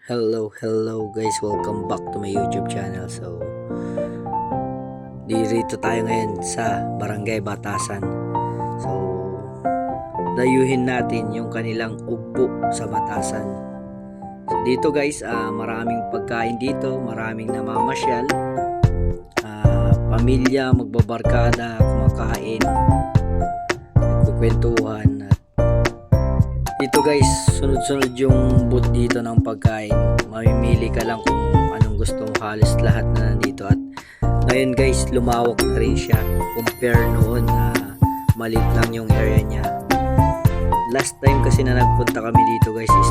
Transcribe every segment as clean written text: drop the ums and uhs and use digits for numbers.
Hello guys, welcome back to my YouTube channel. So, dito tayo ngayon sa Barangay Batasan. So, dayuhin natin yung kanilang ugbo sa Batasan. So, dito guys, maraming pagkain dito, maraming namamasyal. Pamilya, magbabarkada, kumakain, nagkukwentuhan. Dito guys, sunod-sunod yung booth dito ng pagkain. Mamimili ka lang kung anong gusto mo, halos lahat na nandito. At ngayon guys, lumawak na rin siya compare noon na maliit lang yung area niya. Last time kasi na nagpunta kami dito guys is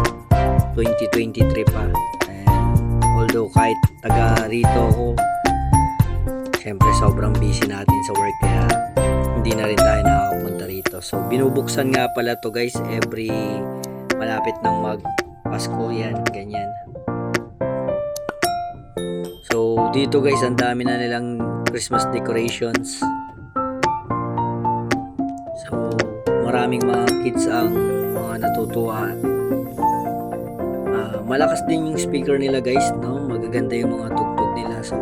2023 pa. And although kahit taga rito ako, syempre sobrang busy natin sa work kaya hindi na rin tayo nakakapunta rito. So binubuksan nga pala to guys every malapit ng mag-Pasko, yan, ganyan. So dito guys, ang dami na nilang Christmas decorations. So maraming mga kids ang mga natutuwa. Malakas din yung speaker nila guys, no? Magaganda yung mga tugtog nila. So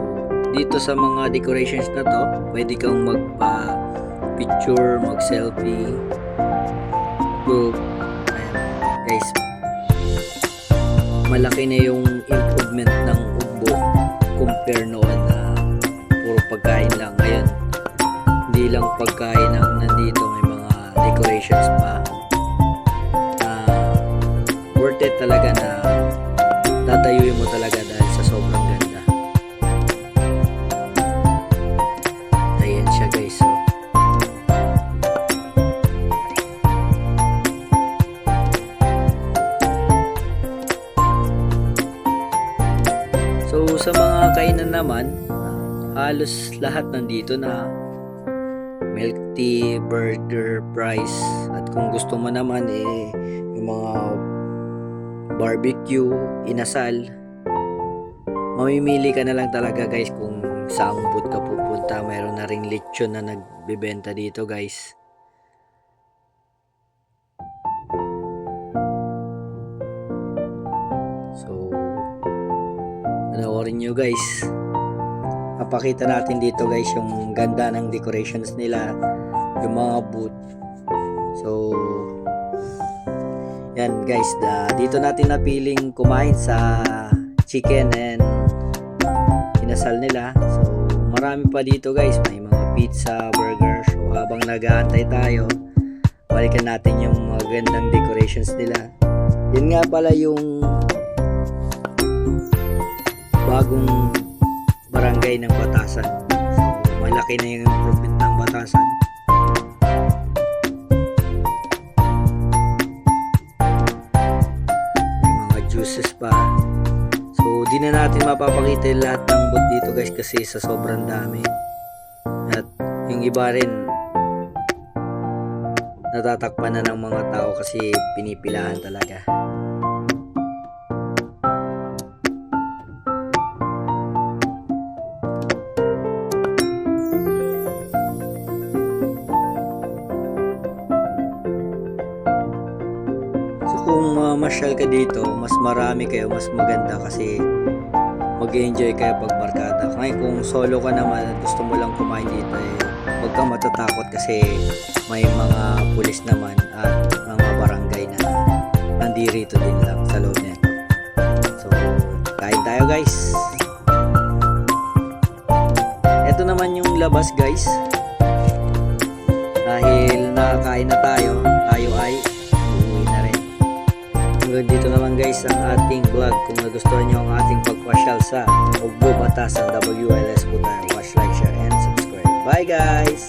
dito sa mga decorations na to, pwede kang magpa-picture, mag-selfie, group. Ayan, guys, malaki na yung improvement ng ugbo compare noon na puro pagkain lang. Ngayon, hindi lang pagkain ang nandito, may mga decorations pa. Worth it talaga na tatayuin mo talaga dahil sa sobrang ganda. Ayan siya guys. So sa mga kainan naman, halos lahat nandito na. Milk tea, burger, fries, at kung gusto mo naman yung mga barbecue, inasal, mamimili ka na lang talaga guys kung saan booth ka pupunta. Mayroon na ring lechon na nagbebenta dito guys. So panoorin nyo guys, papakita natin dito guys yung ganda ng decorations nila, yung mga booth. So yan guys, dito natin napiling kumain sa chicken and inasal nila. So marami pa dito guys, may mga pizza, burger. So habang nag-aantay tayo, balikan natin yung magandang decorations nila. Yun nga pala yung bagong barangay ng Batasan. So malaki na yung improvement ng Batasan. Juices pa. So di na natin mapapakita lahat ng booth dito guys kasi sa sobrang dami. At yung iba rin natatakpan na ng mga tao kasi pinipilahan talaga. Kung masyal ka dito, mas marami kayo, mas maganda kasi mag-enjoy kayo pag barkada. Ngayon kung solo ka naman at gusto mo lang kumain dito, huwag kang matatakot kasi may mga pulis naman at mga barangay na nandirito din lang sa loob nito. So kain tayo guys. Ito naman yung labas guys. Dahil nakakain na tayo ay dito naman guys ang ating vlog. Kung nagustuhan nyo ang ating pagpasyal sa Ugbo Batasan, WLS po tayo. Watch, like, share, and subscribe. Bye guys!